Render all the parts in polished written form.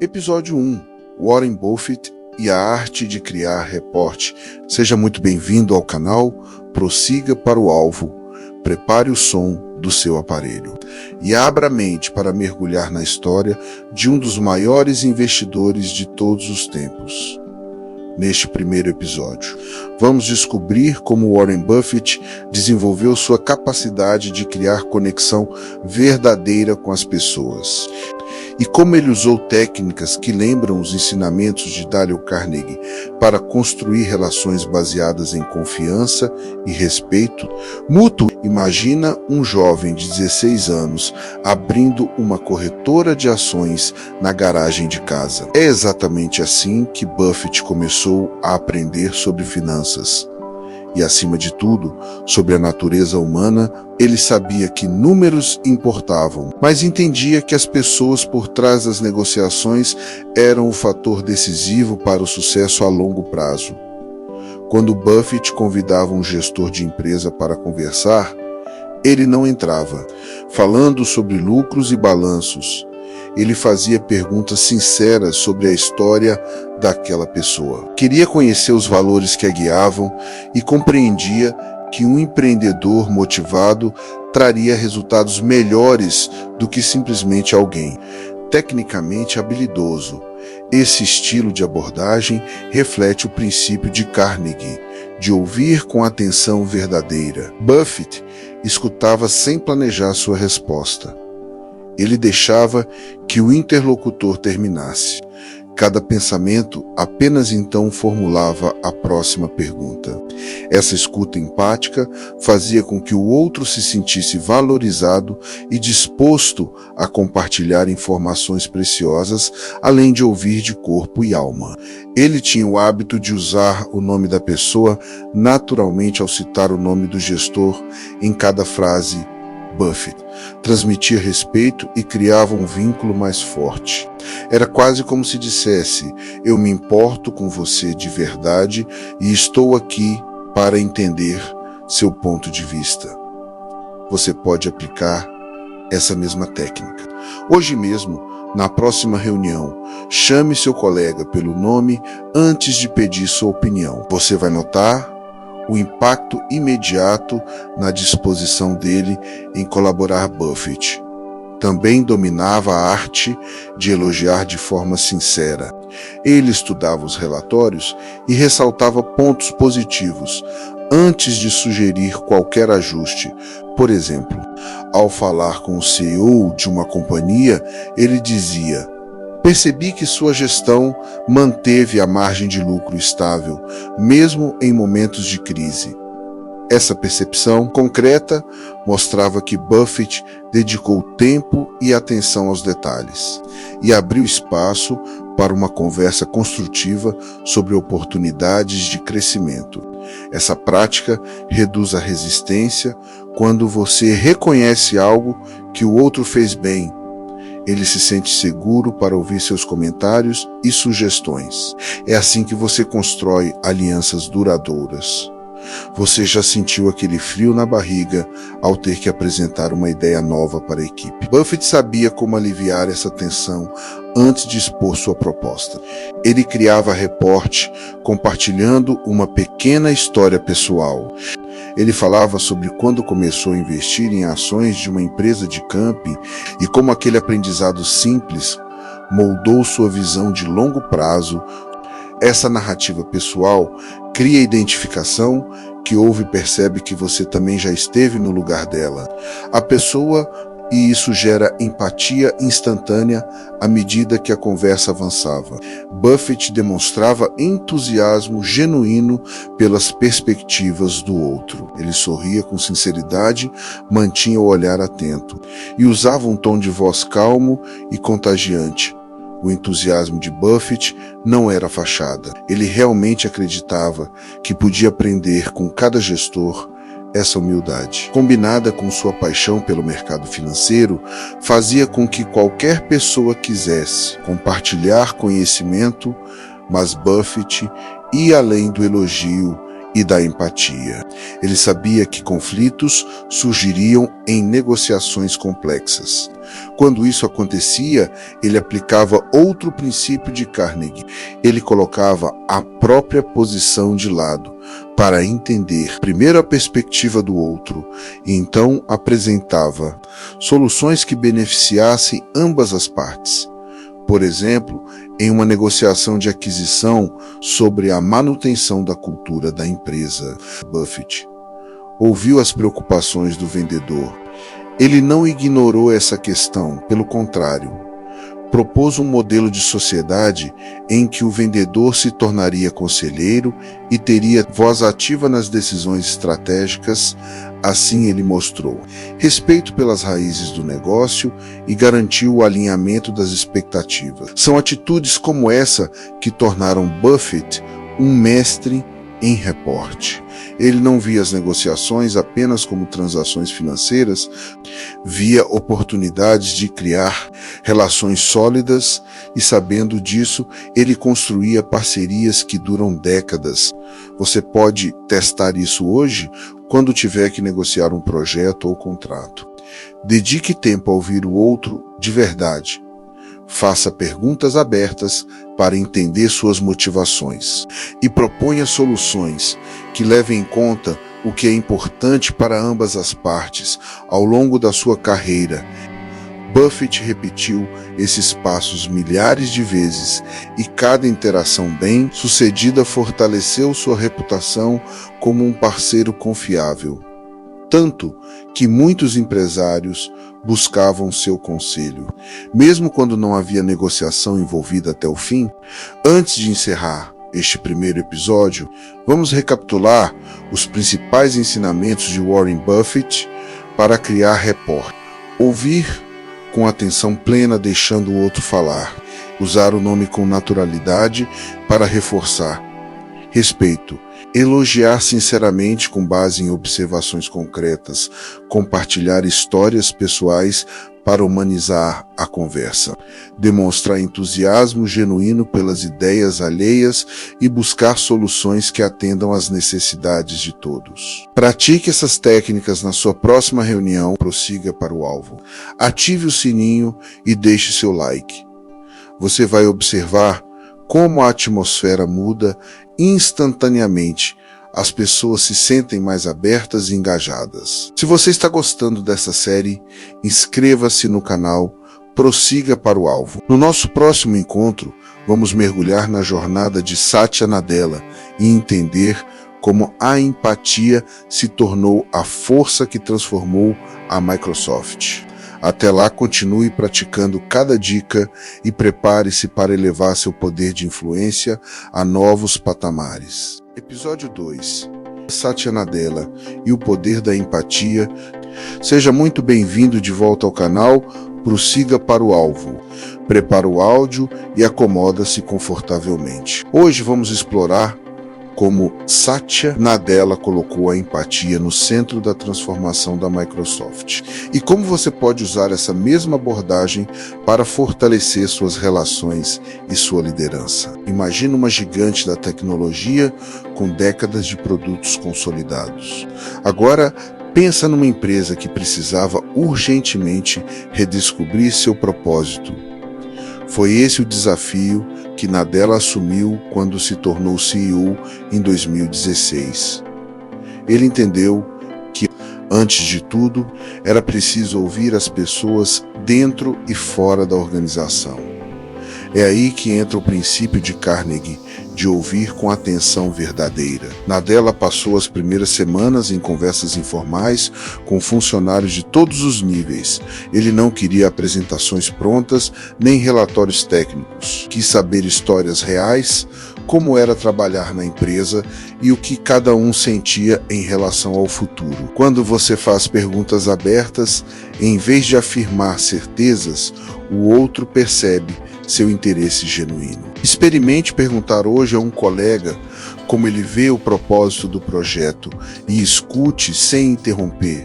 Episódio 1: Warren Buffett e a arte de criar reporte. Seja muito bem-vindo ao canal, prossiga para o alvo, prepare o som do seu aparelho e abra a mente para mergulhar na história de um dos maiores investidores de todos os tempos. Neste primeiro episódio, vamos descobrir como Warren Buffett desenvolveu sua capacidade de criar conexão verdadeira com as pessoas e como ele usou técnicas que lembram os ensinamentos de Dale Carnegie para construir relações baseadas em confiança e respeito mútuo. Imagina um jovem de 16 anos abrindo uma corretora de ações na garagem de casa. É exatamente assim que Buffett começou a aprender sobre finanças. E, acima de tudo, sobre a natureza humana. Ele sabia que números importavam, mas entendia que as pessoas por trás das negociações eram o fator decisivo para o sucesso a longo prazo. Quando Buffett convidava um gestor de empresa para conversar, ele não entrava, falando sobre lucros e balanços. Ele fazia perguntas sinceras sobre a história daquela pessoa. Queria conhecer os valores que a guiavam e compreendia que um empreendedor motivado traria resultados melhores do que simplesmente alguém tecnicamente habilidoso. Esse estilo de abordagem reflete o princípio de Carnegie, de ouvir com atenção verdadeira. Buffett escutava sem planejar sua resposta. Ele deixava que o interlocutor terminasse. Cada pensamento apenas então formulava a próxima pergunta. Essa escuta empática fazia com que o outro se sentisse valorizado e disposto a compartilhar informações preciosas, além de ouvir de corpo e alma. Ele tinha o hábito de usar o nome da pessoa naturalmente ao citar o nome do gestor em cada frase. Buffett transmitia respeito e criava um vínculo mais forte. Era quase como se dissesse: eu me importo com você de verdade e estou aqui para entender seu ponto de vista. Você pode aplicar essa mesma técnica. Hoje mesmo, na próxima reunião, chame seu colega pelo nome antes de pedir sua opinião. Você vai notar o impacto imediato na disposição dele em colaborar. Buffett também dominava a arte de elogiar de forma sincera. Ele estudava os relatórios e ressaltava pontos positivos antes de sugerir qualquer ajuste. Por exemplo, ao falar com o CEO de uma companhia, ele dizia: percebi que sua gestão manteve a margem de lucro estável, mesmo em momentos de crise. Essa percepção concreta mostrava que Buffett dedicou tempo e atenção aos detalhes e abriu espaço para uma conversa construtiva sobre oportunidades de crescimento. Essa prática reduz a resistência quando você reconhece algo que o outro fez bem. Ele se sente seguro para ouvir seus comentários e sugestões. É assim que você constrói alianças duradouras. Você já sentiu aquele frio na barriga ao ter que apresentar uma ideia nova para a equipe. Buffett sabia como aliviar essa tensão antes de expor sua proposta. Ele criava reporte compartilhando uma pequena história pessoal. Ele falava sobre quando começou a investir em ações de uma empresa de camping e como aquele aprendizado simples moldou sua visão de longo prazo. Essa narrativa pessoal cria identificação que ouve e percebe que você também já esteve no lugar dela. A pessoa, e isso gera empatia instantânea à medida que a conversa avançava. Buffett demonstrava entusiasmo genuíno pelas perspectivas do outro. Ele sorria com sinceridade, mantinha o olhar atento e usava um tom de voz calmo e contagiante. O entusiasmo de Buffett não era fachada. Ele realmente acreditava que podia aprender com cada gestor. Essa humildade, combinada com sua paixão pelo mercado financeiro, fazia com que qualquer pessoa quisesse compartilhar conhecimento, mas Buffett ia além do elogio e da empatia. Ele sabia que conflitos surgiriam em negociações complexas. Quando isso acontecia, ele aplicava outro princípio de Carnegie. Ele colocava a própria posição de lado para entender primeiro a perspectiva do outro e então apresentava soluções que beneficiassem ambas as partes. Por exemplo, em uma negociação de aquisição sobre a manutenção da cultura da empresa, Buffett ouviu as preocupações do vendedor. Ele não ignorou essa questão, pelo contrário, propôs um modelo de sociedade em que o vendedor se tornaria conselheiro e teria voz ativa nas decisões estratégicas. Assim ele mostrou respeito pelas raízes do negócio e garantiu o alinhamento das expectativas. São atitudes como essa que tornaram Buffett um mestre em reporte. Ele não via as negociações apenas como transações financeiras, via oportunidades de criar relações sólidas e, sabendo disso, ele construía parcerias que duram décadas. Você pode testar isso hoje quando tiver que negociar um projeto ou contrato. Dedique tempo a ouvir o outro de verdade. Faça perguntas abertas para entender suas motivações e proponha soluções que levem em conta o que é importante para ambas as partes ao longo da sua carreira. Buffett repetiu esses passos milhares de vezes e cada interação bem-sucedida fortaleceu sua reputação como um parceiro confiável. Tanto que muitos empresários buscavam seu conselho, mesmo quando não havia negociação envolvida até o fim. Antes de encerrar este primeiro episódio, vamos recapitular os principais ensinamentos de Warren Buffett para criar rapport. Ouvir com atenção plena, deixando o outro falar. Usar o nome com naturalidade para reforçar. Respeito. Elogiar sinceramente com base em observações concretas. Compartilhar histórias pessoais para humanizar a conversa. Demonstrar entusiasmo genuíno pelas ideias alheias e buscar soluções que atendam às necessidades de todos. Pratique essas técnicas na sua próxima reunião. Prossiga para o alvo. Ative o sininho e deixe seu like. Você vai observar como a atmosfera muda instantaneamente. As pessoas se sentem mais abertas e engajadas. Se você está gostando dessa série, inscreva-se no canal, prossiga para o alvo. No nosso próximo encontro, vamos mergulhar na jornada de Satya Nadella e entender como a empatia se tornou a força que transformou a Microsoft. Até lá, continue praticando cada dica e prepare-se para elevar seu poder de influência a novos patamares. Episódio 2. Satya Nadella e o poder da empatia. Seja muito bem-vindo de volta ao canal. Prossiga para o alvo. Prepara o áudio e acomoda-se confortavelmente. Hoje vamos explorar como Satya Nadella colocou a empatia no centro da transformação da Microsoft e como você pode usar essa mesma abordagem para fortalecer suas relações e sua liderança. Imagina uma gigante da tecnologia com décadas de produtos consolidados. Agora, pensa numa empresa que precisava urgentemente redescobrir seu propósito. Foi esse o desafio que Nadella assumiu quando se tornou CEO em 2016. Ele entendeu que, antes de tudo, era preciso ouvir as pessoas dentro e fora da organização. É aí que entra o princípio de Carnegie, de ouvir com atenção verdadeira. Nadella passou as primeiras semanas em conversas informais com funcionários de todos os níveis. Ele não queria apresentações prontas nem relatórios técnicos. Quis saber histórias reais, como era trabalhar na empresa e o que cada um sentia em relação ao futuro. Quando você faz perguntas abertas, em vez de afirmar certezas, o outro percebe seu interesse genuíno. Experimente perguntar hoje a um colega como ele vê o propósito do projeto e escute sem interromper.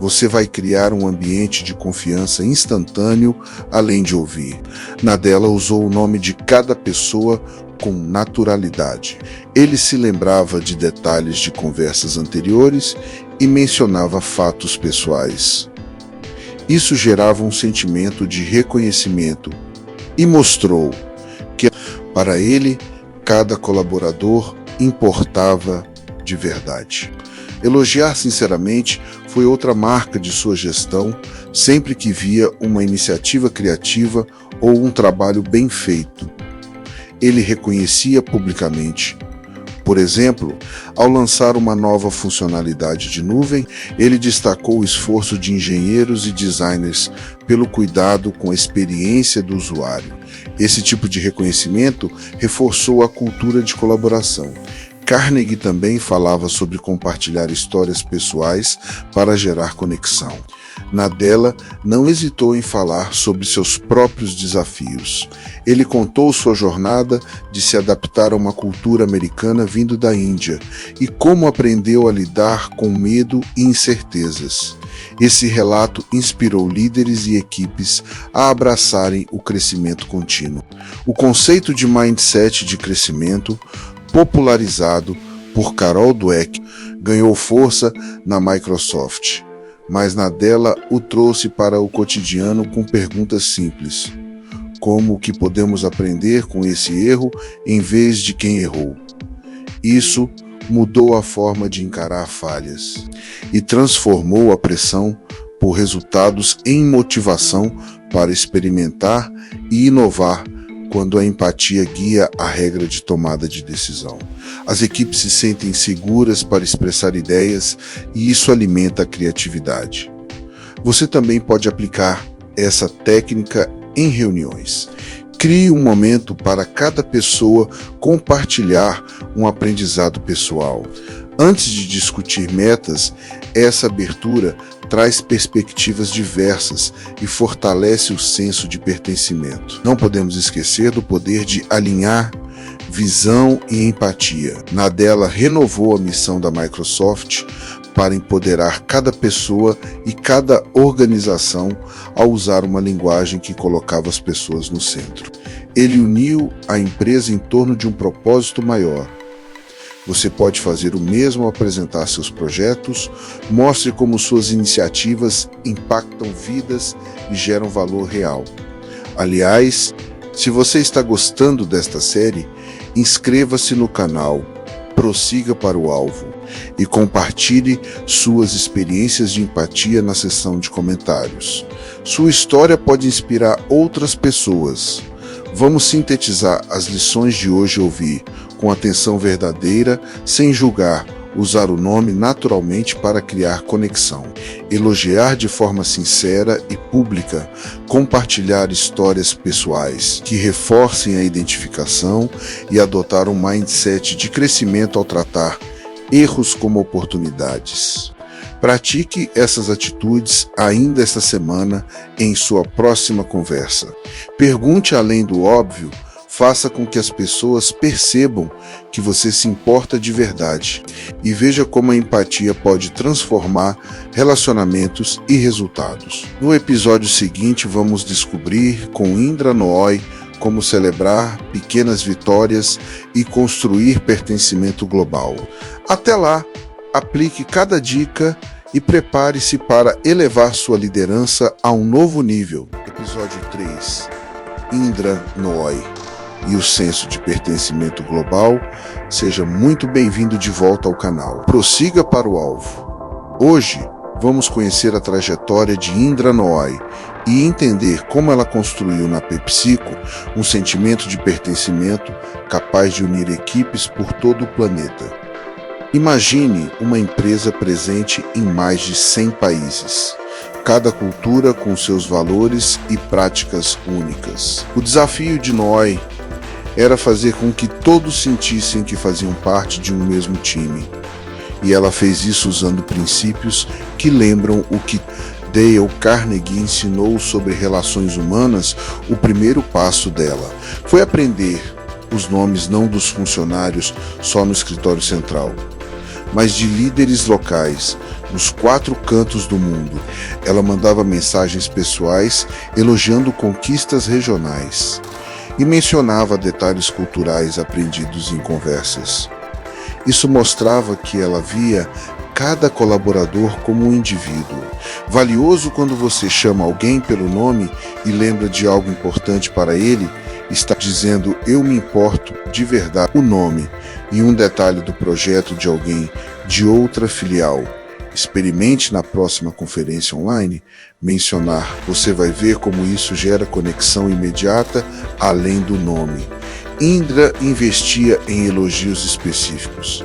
Você vai criar um ambiente de confiança instantâneo, além de ouvir. Nadella usou o nome de cada pessoa com naturalidade. Ele se lembrava de detalhes de conversas anteriores e mencionava fatos pessoais. Isso gerava um sentimento de reconhecimento e mostrou que, para ele, cada colaborador importava de verdade. Elogiar sinceramente foi outra marca de sua gestão, sempre que via uma iniciativa criativa ou um trabalho bem feito. Ele reconhecia publicamente. Por exemplo, ao lançar uma nova funcionalidade de nuvem, ele destacou o esforço de engenheiros e designers pelo cuidado com a experiência do usuário. Esse tipo de reconhecimento reforçou a cultura de colaboração. Carnegie também falava sobre compartilhar histórias pessoais para gerar conexão. Nadella não hesitou em falar sobre seus próprios desafios. Ele contou sua jornada de se adaptar a uma cultura americana vindo da Índia e como aprendeu a lidar com medo e incertezas. Esse relato inspirou líderes e equipes a abraçarem o crescimento contínuo. O conceito de mindset de crescimento, popularizado por Carol Dweck, ganhou força na Microsoft, mas Nadella o trouxe para o cotidiano com perguntas simples, como o que podemos aprender com esse erro em vez de quem errou. Isso mudou a forma de encarar falhas e transformou a pressão por resultados em motivação para experimentar e inovar quando a empatia guia a regra de tomada de decisão. As equipes se sentem seguras para expressar ideias e isso alimenta a criatividade. Você também pode aplicar essa técnica em reuniões. Crie um momento para cada pessoa compartilhar um aprendizado pessoal. Antes de discutir metas, essa abertura traz perspectivas diversas e fortalece o senso de pertencimento. Não podemos esquecer do poder de alinhar visão e empatia. Nadella renovou a missão da Microsoft para empoderar cada pessoa e cada organização ao usar uma linguagem que colocava as pessoas no centro. Ele uniu a empresa em torno de um propósito maior. Você pode fazer o mesmo ao apresentar seus projetos, mostre como suas iniciativas impactam vidas e geram valor real. Aliás, se você está gostando desta série, inscreva-se no canal, prossiga para o alvo e compartilhe suas experiências de empatia na seção de comentários. Sua história pode inspirar outras pessoas. Vamos sintetizar as lições de hoje e ouvir com atenção verdadeira, sem julgar, usar o nome naturalmente para criar conexão, elogiar de forma sincera e pública, compartilhar histórias pessoais que reforcem a identificação e adotar um mindset de crescimento ao tratar erros como oportunidades. Pratique essas atitudes ainda esta semana em sua próxima conversa. Pergunte além do óbvio, faça com que as pessoas percebam que você se importa de verdade e veja como a empatia pode transformar relacionamentos e resultados. No episódio seguinte, vamos descobrir com Indra Nooy como celebrar pequenas vitórias e construir pertencimento global. Até lá, aplique cada dica e prepare-se para elevar sua liderança a um novo nível. Episódio 3. Indra Nooy e o senso de pertencimento global. Seja muito bem-vindo de volta ao canal. Prossiga para o alvo. Hoje, vamos conhecer a trajetória de Indra Nooy e entender como ela construiu na PepsiCo um sentimento de pertencimento capaz de unir equipes por todo o planeta. Imagine uma empresa presente em mais de 100 países, cada cultura com seus valores e práticas únicas. O desafio de Nooy era fazer com que todos sentissem que faziam parte de um mesmo time. E ela fez isso usando princípios que lembram o que Dale Carnegie ensinou sobre relações humanas. O primeiro passo dela foi aprender os nomes não dos funcionários só no escritório central, mas de líderes locais, nos 4 cantos do mundo. Ela mandava mensagens pessoais elogiando conquistas regionais. e mencionava detalhes culturais aprendidos em conversas. Isso mostrava que ela via cada colaborador como um indivíduo. Valioso quando você chama alguém pelo nome e lembra de algo importante para ele, está dizendo eu me importo de verdade. O nome e um detalhe do projeto de alguém de outra filial. Experimente na próxima conferência online mencionar. Você vai ver como isso gera conexão imediata além do nome. Indra investia em elogios específicos.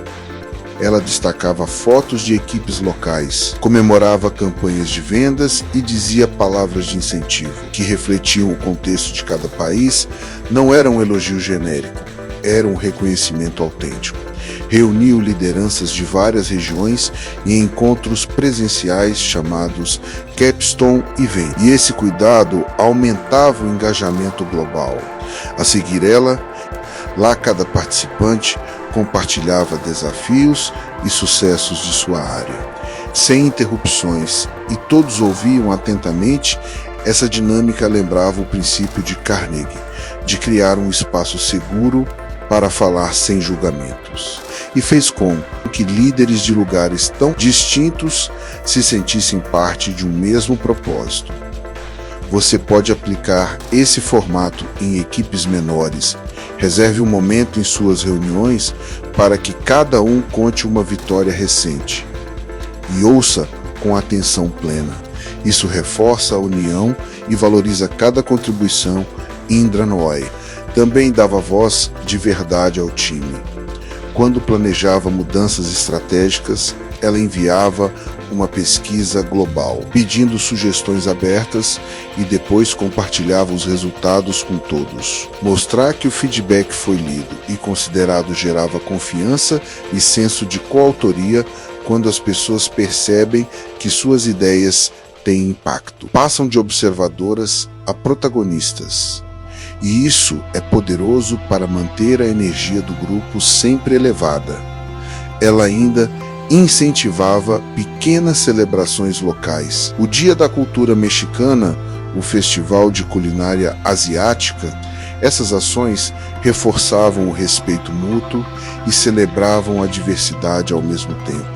Ela destacava fotos de equipes locais, comemorava campanhas de vendas e dizia palavras de incentivo, que refletiam o contexto de cada país. Não era um elogio genérico, era um reconhecimento autêntico. Reuniu lideranças de várias regiões em encontros presenciais chamados Capstone Event, e esse cuidado aumentava o engajamento global. A seguir lá cada participante compartilhava desafios e sucessos de sua área, sem interrupções, e todos ouviam atentamente. Essa dinâmica lembrava o princípio de Carnegie, de criar um espaço seguro para falar sem julgamentos, e fez com que líderes de lugares tão distintos se sentissem parte de um mesmo propósito. Você pode aplicar esse formato em equipes menores. Reserve um momento em suas reuniões para que cada um conte uma vitória recente e ouça com atenção plena. Isso reforça a união e valoriza cada contribuição. Indra Nooyi também dava voz de verdade ao time. Quando planejava mudanças estratégicas, ela enviava uma pesquisa global, pedindo sugestões abertas, e depois compartilhava os resultados com todos. Mostrar que o feedback foi lido e considerado gerava confiança e senso de coautoria quando as pessoas percebem que suas ideias têm impacto. Passam de observadoras a protagonistas. E isso é poderoso para manter a energia do grupo sempre elevada. Ela ainda incentivava pequenas celebrações locais. O Dia da Cultura Mexicana, o Festival de Culinária Asiática, essas ações reforçavam o respeito mútuo e celebravam a diversidade ao mesmo tempo,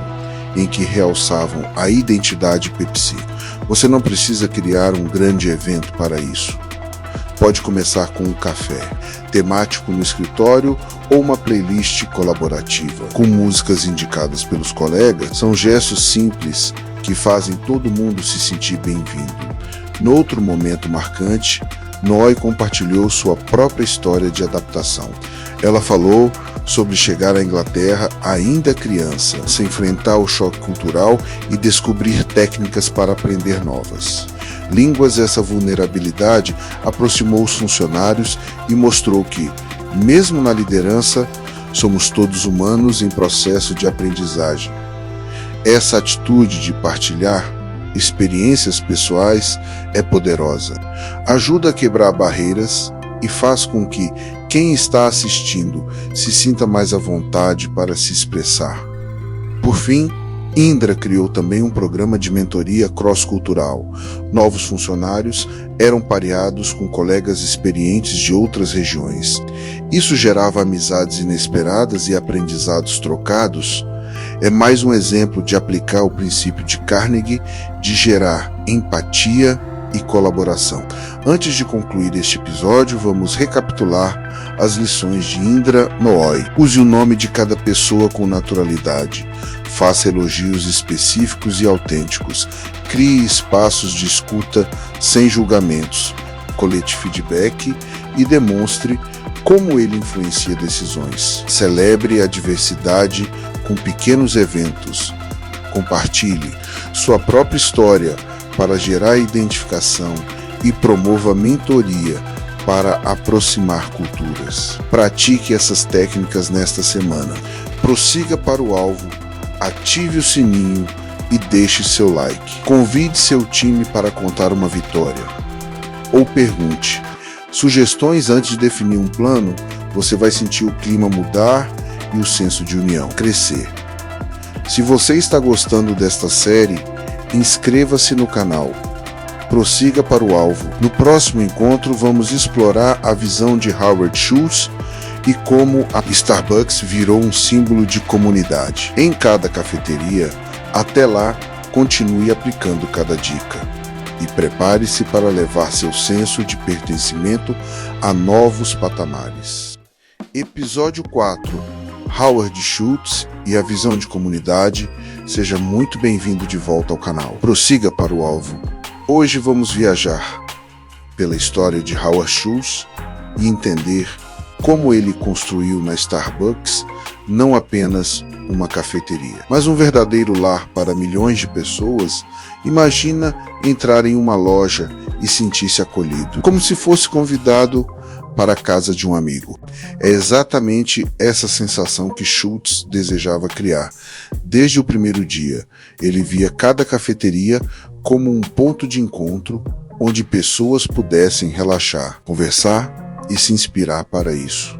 em que realçavam a identidade Pepsi. Você não precisa criar um grande evento para isso. Pode começar com um café temático no escritório ou uma playlist colaborativa, com músicas indicadas pelos colegas. São gestos simples que fazem todo mundo se sentir bem-vindo. No outro momento marcante, Nooyi compartilhou sua própria história de adaptação. Ela falou sobre chegar à Inglaterra ainda criança, se enfrentar ao choque cultural e descobrir técnicas para aprender novas línguas. Essa vulnerabilidade aproximou os funcionários e mostrou que, mesmo na liderança, somos todos humanos em processo de aprendizagem. Essa atitude de partilhar experiências pessoais é poderosa. Ajuda a quebrar barreiras e faz com que quem está assistindo se sinta mais à vontade para se expressar. Por fim, Indra criou também um programa de mentoria cross-cultural. Novos funcionários eram pareados com colegas experientes de outras regiões. Isso gerava amizades inesperadas e aprendizados trocados. É mais um exemplo de aplicar o princípio de Carnegie de gerar empatia e colaboração. Antes de concluir este episódio, vamos recapitular as lições de Indra Nooyi. Use o nome de cada pessoa com naturalidade. Faça elogios específicos e autênticos. Crie espaços de escuta sem julgamentos. Colete feedback e demonstre como ele influencia decisões. Celebre a diversidade com pequenos eventos. Compartilhe sua própria história para gerar identificação e promova mentoria para aproximar culturas. Pratique essas técnicas nesta semana. Prossiga para o alvo, ative o sininho e deixe seu like. Convide seu time para contar uma vitória. Ou pergunte. Sugestões antes de definir um plano, você vai sentir o clima mudar e o senso de união crescer. Se você está gostando desta série, inscreva-se no canal, prossiga para o alvo. No próximo encontro, vamos explorar a visão de Howard Schultz e como a Starbucks virou um símbolo de comunidade em cada cafeteria. Até lá, continue aplicando cada dica e prepare-se para levar seu senso de pertencimento a novos patamares. Episódio 4: Howard Schultz e a visão de comunidade. Seja muito bem-vindo de volta ao canal. Prossiga para o alvo. Hoje vamos viajar pela história de Howard Schultz e entender como ele construiu na Starbucks não apenas uma cafeteria, mas um verdadeiro lar para milhões de pessoas. Imagina entrar em uma loja e sentir-se acolhido, como se fosse convidado para a casa de um amigo. É exatamente essa sensação que Schultz desejava criar. Desde o primeiro dia, ele via cada cafeteria como um ponto de encontro onde pessoas pudessem relaxar, conversar e se inspirar para isso.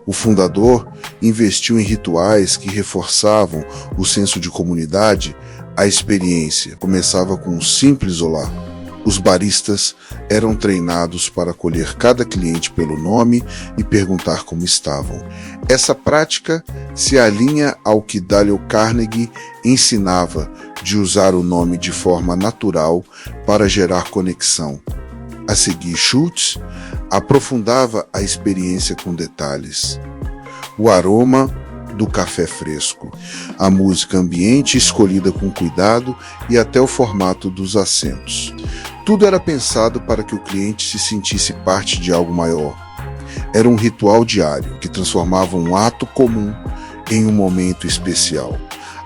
O fundador investiu em rituais que reforçavam o senso de comunidade. A experiência começava com um simples olá. Os baristas eram treinados para acolher cada cliente pelo nome e perguntar como estavam. Essa prática se alinha ao que Dale Carnegie ensinava de usar o nome de forma natural para gerar conexão. A seguir, Schultz aprofundava a experiência com detalhes. O aroma do café fresco, a música ambiente escolhida com cuidado e até o formato dos assentos. Tudo era pensado para que o cliente se sentisse parte de algo maior. Era um ritual diário que transformava um ato comum em um momento especial.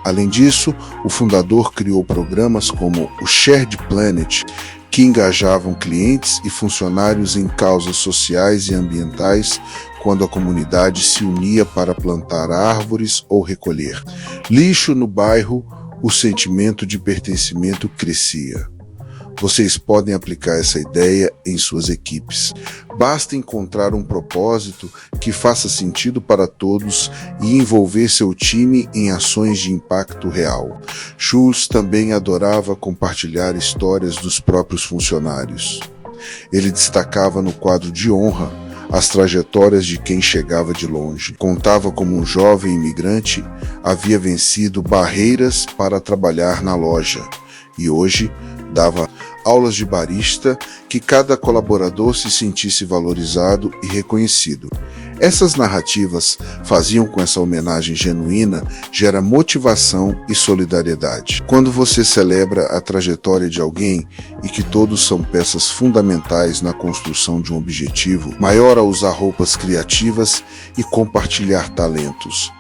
Além disso, o fundador criou programas como o Shared Planet, que engajavam clientes e funcionários em causas sociais e ambientais quando a comunidade se unia para plantar árvores ou recolher lixo no bairro. O sentimento de pertencimento crescia. Vocês podem aplicar essa ideia em suas equipes. Basta encontrar um propósito que faça sentido para todos e envolver seu time em ações de impacto real. Schultz também adorava compartilhar histórias dos próprios funcionários. Ele destacava no quadro de honra as trajetórias de quem chegava de longe. Contava como um jovem imigrante havia vencido barreiras para trabalhar na loja e hoje dava aulas de barista, que cada colaborador se sentisse valorizado e reconhecido. Essas narrativas faziam com essa homenagem genuína gera motivação e solidariedade. Quando você celebra a trajetória de alguém e que todos são peças fundamentais na construção de um objetivo maior, ao usar roupas criativas e compartilhar talentos,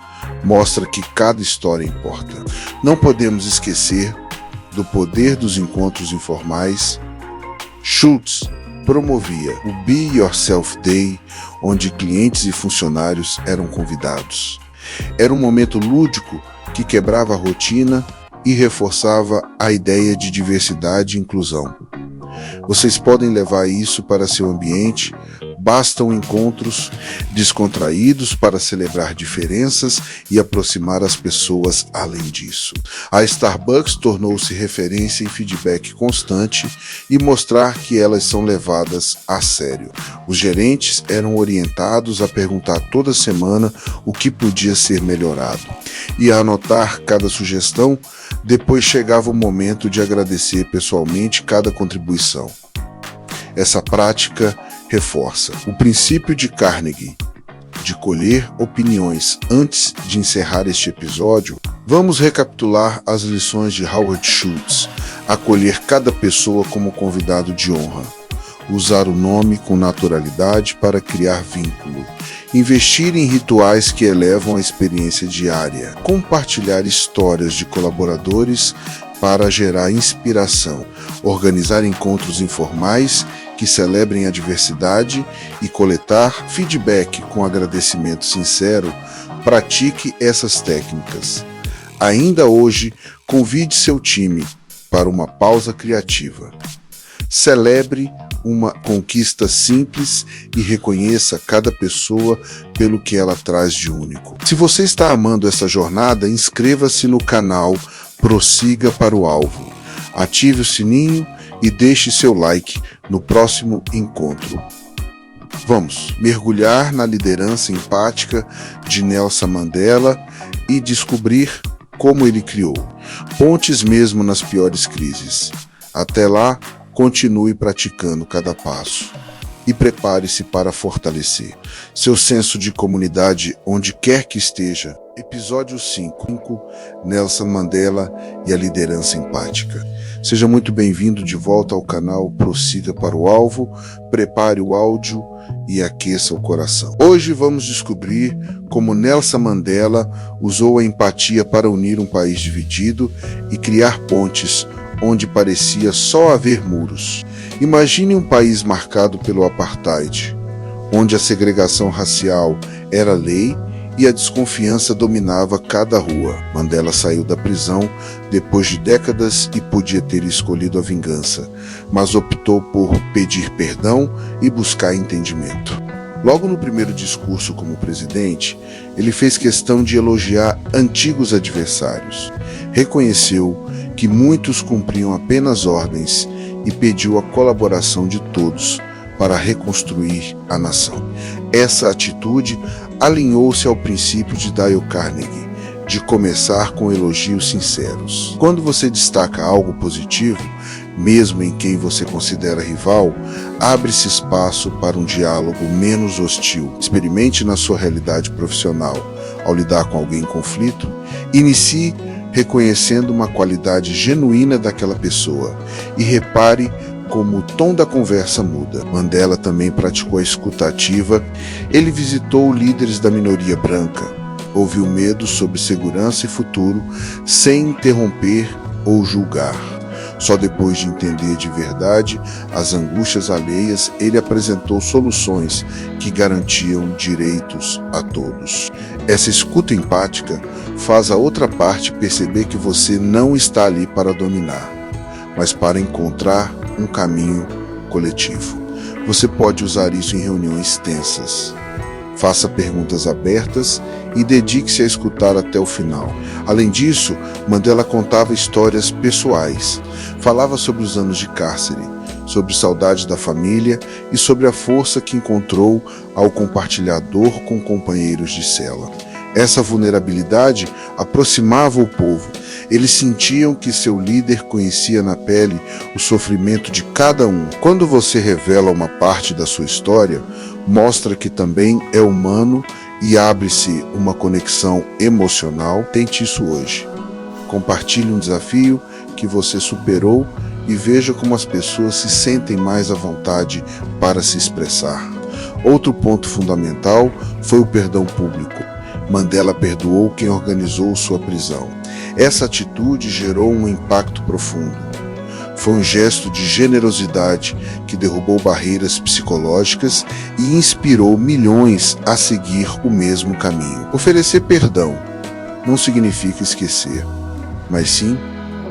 mostra que cada história importa. Não podemos esquecer do poder dos encontros informais. Schultz promovia o Be Yourself Day, onde clientes e funcionários eram convidados. Era um momento lúdico que quebrava a rotina e reforçava a ideia de diversidade e inclusão. Vocês podem levar isso para seu ambiente. Bastam encontros descontraídos para celebrar diferenças e aproximar as pessoas. Além disso, a Starbucks tornou-se referência em feedback constante e mostrar que elas são levadas a sério. Os gerentes eram orientados a perguntar toda semana o que podia ser melhorado e a anotar cada sugestão. Depois chegava o momento de agradecer pessoalmente cada contribuição. Essa prática reforça o princípio de Carnegie de colher opiniões. Antes de encerrar este episódio, vamos recapitular as lições de Howard Schultz. Acolher cada pessoa como convidado de honra. Usar o nome com naturalidade para criar vínculo. Investir em rituais que elevam a experiência diária. Compartilhar histórias de colaboradores para gerar inspiração. Organizar encontros informais que celebrem a diversidade e coletar feedback com agradecimento sincero. Pratique essas técnicas. Ainda hoje, convide seu time para uma pausa criativa. Celebre uma conquista simples e reconheça cada pessoa pelo que ela traz de único. Se você está amando essa jornada, inscreva-se no canal Prossiga para o Alvo. Ative o sininho e deixe seu like no próximo encontro. Vamos mergulhar na liderança empática de Nelson Mandela e descobrir como ele criou pontes mesmo nas piores crises. Até lá, continue praticando cada passo e prepare-se para fortalecer seu senso de comunidade onde quer que esteja. Episódio 5, Nelson Mandela e a liderança empática. Seja muito bem-vindo de volta ao canal Prossiga para o Alvo, prepare o áudio e aqueça o coração. Hoje vamos descobrir como Nelson Mandela usou a empatia para unir um país dividido e criar pontes onde parecia só haver muros. Imagine um país marcado pelo apartheid, onde a segregação racial era lei e a desconfiança dominava cada rua. Mandela saiu da prisão depois de décadas e podia ter escolhido a vingança, mas optou por pedir perdão e buscar entendimento. Logo no primeiro discurso como presidente, ele fez questão de elogiar antigos adversários. Reconheceu que muitos cumpriam apenas ordens e pediu a colaboração de todos para reconstruir a nação. Essa atitude alinhou-se ao princípio de Dale Carnegie, de começar com elogios sinceros. Quando você destaca algo positivo, mesmo em quem você considera rival, abre-se espaço para um diálogo menos hostil. Experimente na sua realidade profissional. Ao lidar com alguém em conflito, inicie reconhecendo uma qualidade genuína daquela pessoa e repare como o tom da conversa muda. Mandela também praticou a escuta ativa. Ele visitou líderes da minoria branca, ouviu medos sobre segurança e futuro, sem interromper ou julgar. Só depois de entender de verdade as angústias alheias, ele apresentou soluções que garantiam direitos a todos. Essa escuta empática faz a outra parte perceber que você não está ali para dominar, mas para encontrar um caminho coletivo. Você pode usar isso em reuniões tensas. Faça perguntas abertas e dedique-se a escutar até o final. Além disso, Mandela contava histórias pessoais. Falava sobre os anos de cárcere, sobre saudade da família e sobre a força que encontrou ao compartilhar dor com companheiros de cela. Essa vulnerabilidade aproximava o povo. Eles sentiam que seu líder conhecia na pele o sofrimento de cada um. Quando você revela uma parte da sua história, mostra que também é humano e abre-se uma conexão emocional. Tente isso hoje. Compartilhe um desafio que você superou e veja como as pessoas se sentem mais à vontade para se expressar. Outro ponto fundamental foi o perdão público. Mandela perdoou quem organizou sua prisão. Essa atitude gerou um impacto profundo. Foi um gesto de generosidade que derrubou barreiras psicológicas e inspirou milhões a seguir o mesmo caminho. Oferecer perdão não significa esquecer, mas sim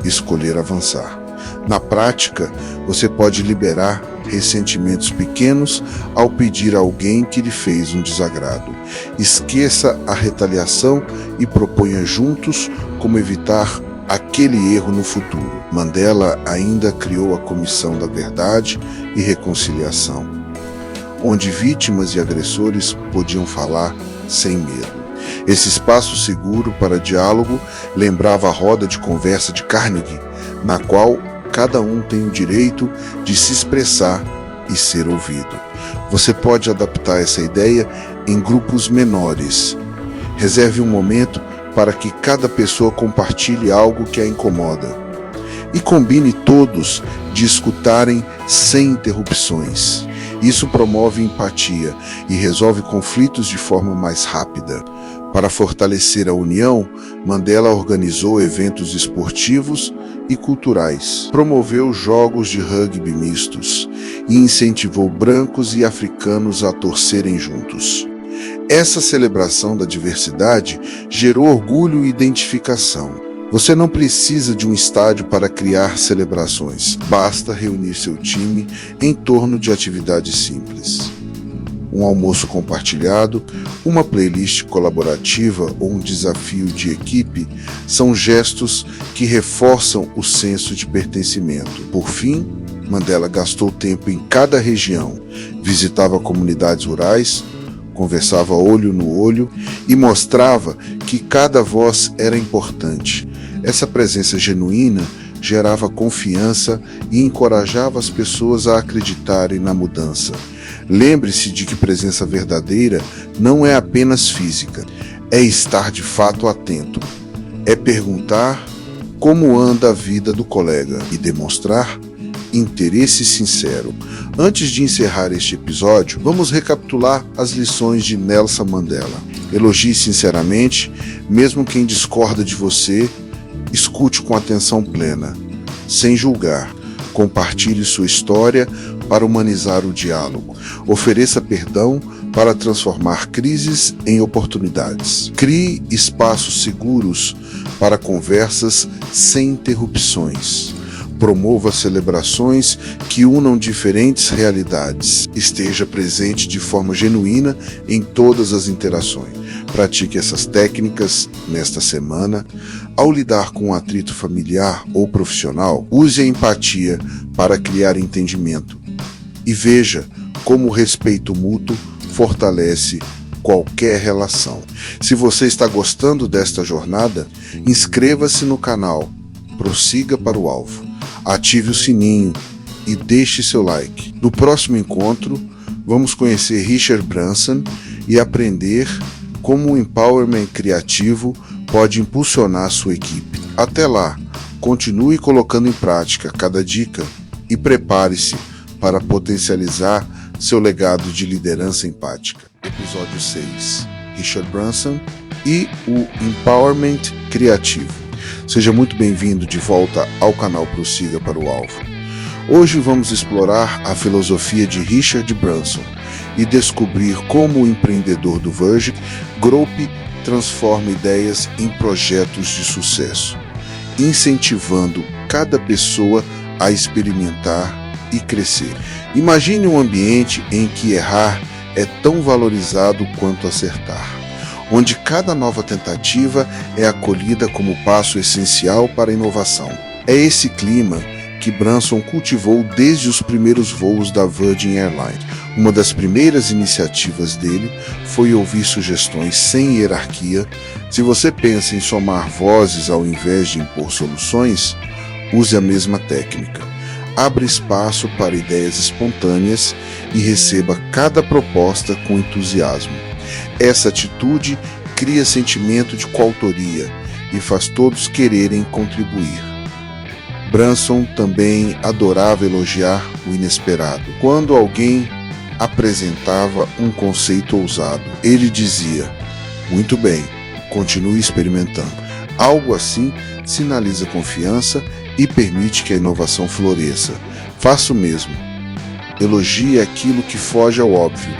escolher avançar. Na prática, você pode liberar ressentimentos pequenos ao pedir a alguém que lhe fez um desagrado. Esqueça a retaliação e proponha juntos como evitar aquele erro no futuro. Mandela ainda criou a Comissão da Verdade e Reconciliação, onde vítimas e agressores podiam falar sem medo. Esse espaço seguro para diálogo lembrava a roda de conversa de Carnegie, na qual cada um tem o direito de se expressar e ser ouvido. Você pode adaptar essa ideia em grupos menores. Reserve um momento para que cada pessoa compartilhe algo que a incomoda. E combine todos de escutarem sem interrupções. Isso promove empatia e resolve conflitos de forma mais rápida. Para fortalecer a união, Mandela organizou eventos esportivos e culturais, promoveu jogos de rugby mistos e incentivou brancos e africanos a torcerem juntos. Essa celebração da diversidade gerou orgulho e identificação. Você não precisa de um estádio para criar celebrações, basta reunir seu time em torno de atividades simples. Um almoço compartilhado, uma playlist colaborativa ou um desafio de equipe são gestos que reforçam o senso de pertencimento. Por fim, Mandela gastou tempo em cada região, visitava comunidades rurais, conversava olho no olho e mostrava que cada voz era importante. Essa presença genuína gerava confiança e encorajava as pessoas a acreditarem na mudança. Lembre-se de que presença verdadeira não é apenas física, é estar de fato atento, é perguntar como anda a vida do colega e demonstrar interesse sincero. Antes de encerrar este episódio, vamos recapitular as lições de Nelson Mandela. Elogie sinceramente, mesmo quem discorda de você, escute com atenção plena, sem julgar. Compartilhe sua história para humanizar o diálogo. Ofereça perdão para transformar crises em oportunidades. Crie espaços seguros para conversas sem interrupções. Promova celebrações que unam diferentes realidades. Esteja presente de forma genuína em todas as interações. Pratique essas técnicas nesta semana. Ao lidar com um atrito familiar ou profissional, use a empatia para criar entendimento. E veja como o respeito mútuo fortalece qualquer relação. Se você está gostando desta jornada, inscreva-se no canal, prossiga para o alvo. Ative o sininho e deixe seu like. No próximo encontro, vamos conhecer Richard Branson e aprender como o empowerment criativo pode impulsionar sua equipe. Até lá, continue colocando em prática cada dica e prepare-se para potencializar seu legado de liderança empática. Episódio 6. Richard Branson e o empowerment criativo. Seja muito bem-vindo de volta ao canal Prossiga para o Alvo. Hoje vamos explorar a filosofia de Richard Branson e descobrir como o empreendedor do Virgin Group transforma ideias em projetos de sucesso, incentivando cada pessoa a experimentar e crescer. Imagine um ambiente em que errar é tão valorizado quanto acertar, onde cada nova tentativa é acolhida como passo essencial para a inovação. É esse clima que Branson cultivou desde os primeiros voos da Virgin Airlines. Uma das primeiras iniciativas dele foi ouvir sugestões sem hierarquia. Se você pensa em somar vozes ao invés de impor soluções, use a mesma técnica. Abra espaço para ideias espontâneas e receba cada proposta com entusiasmo. Essa atitude cria sentimento de coautoria e faz todos quererem contribuir. Branson também adorava elogiar o inesperado. Quando alguém apresentava um conceito ousado, ele dizia: "Muito bem, continue experimentando." Algo assim sinaliza confiança e permite que a inovação floresça. Faça o mesmo. Elogie aquilo que foge ao óbvio,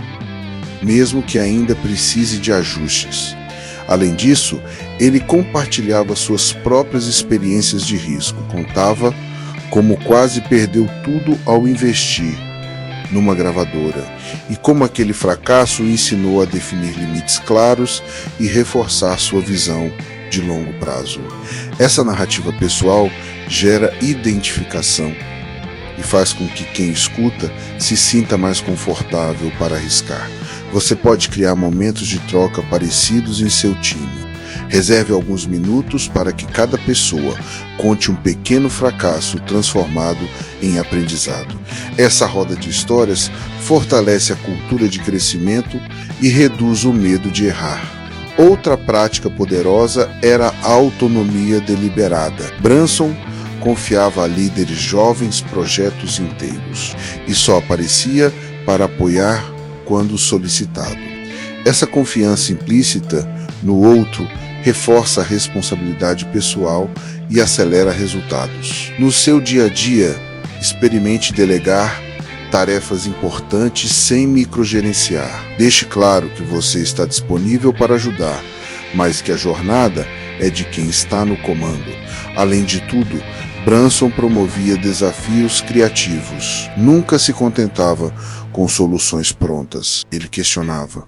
mesmo que ainda precise de ajustes. Além disso, ele compartilhava suas próprias experiências de risco. Contava como quase perdeu tudo ao investir numa gravadora e como aquele fracasso o ensinou a definir limites claros e reforçar sua visão de longo prazo. Essa narrativa pessoal gera identificação e faz com que quem escuta se sinta mais confortável para arriscar. Você pode criar momentos de troca parecidos em seu time. Reserve alguns minutos para que cada pessoa conte um pequeno fracasso transformado em aprendizado. Essa roda de histórias fortalece a cultura de crescimento e reduz o medo de errar. Outra prática poderosa era a autonomia deliberada. Branson confiava a líderes jovens projetos inteiros e só aparecia para apoiar quando solicitado. Essa confiança implícita no outro reforça a responsabilidade pessoal e acelera resultados. No seu dia a dia, experimente delegar tarefas importantes sem microgerenciar. Deixe claro que você está disponível para ajudar, mas que a jornada é de quem está no comando. Além de tudo, Branson promovia desafios criativos. Nunca se contentava com soluções prontas. Ele questionava: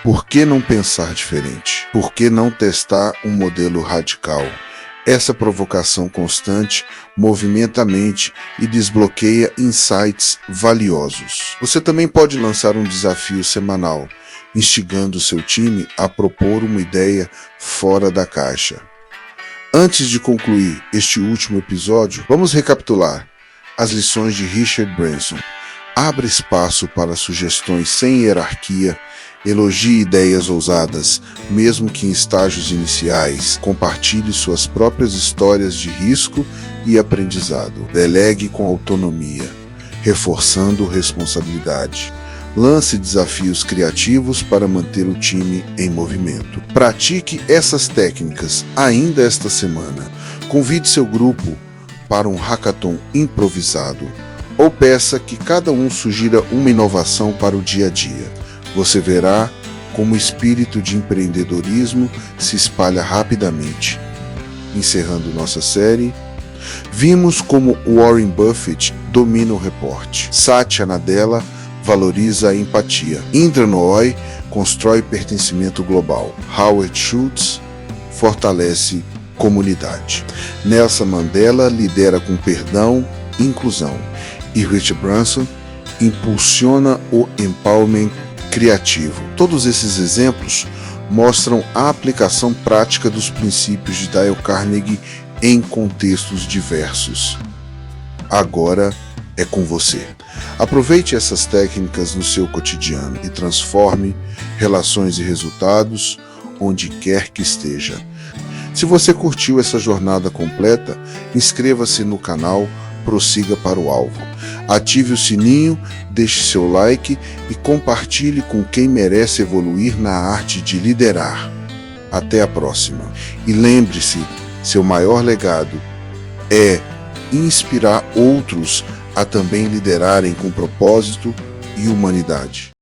por que não pensar diferente? Por que não testar um modelo radical? Essa provocação constante movimenta a mente e desbloqueia insights valiosos. Você também pode lançar um desafio semanal, instigando seu time a propor uma ideia fora da caixa. Antes de concluir este último episódio, vamos recapitular as lições de Richard Branson. Abra espaço para sugestões sem hierarquia, elogie ideias ousadas, mesmo que em estágios iniciais. Compartilhe suas próprias histórias de risco e aprendizado. Delegue com autonomia, reforçando responsabilidade. Lance desafios criativos para manter o time em movimento. Pratique essas técnicas ainda esta semana. Convide seu grupo para um hackathon improvisado ou peça que cada um sugira uma inovação para o dia a dia. Você verá como o espírito de empreendedorismo se espalha rapidamente. Encerrando nossa série, vimos como Warren Buffett domina o reporte. Satya Nadella valoriza a empatia. Indra Nooyi constrói pertencimento global. Howard Schultz fortalece comunidade. Nelson Mandela lidera com perdão e inclusão. E Richard Branson impulsiona o empowerment criativo. Todos esses exemplos mostram a aplicação prática dos princípios de Dale Carnegie em contextos diversos. Agora é com você. Aproveite essas técnicas no seu cotidiano e transforme relações e resultados onde quer que esteja. Se você curtiu essa jornada completa, inscreva-se no canal Prossiga para o Alvo. Ative o sininho, deixe seu like e compartilhe com quem merece evoluir na arte de liderar. Até a próxima. E lembre-se, seu maior legado é inspirar outros a também liderarem com propósito e humanidade.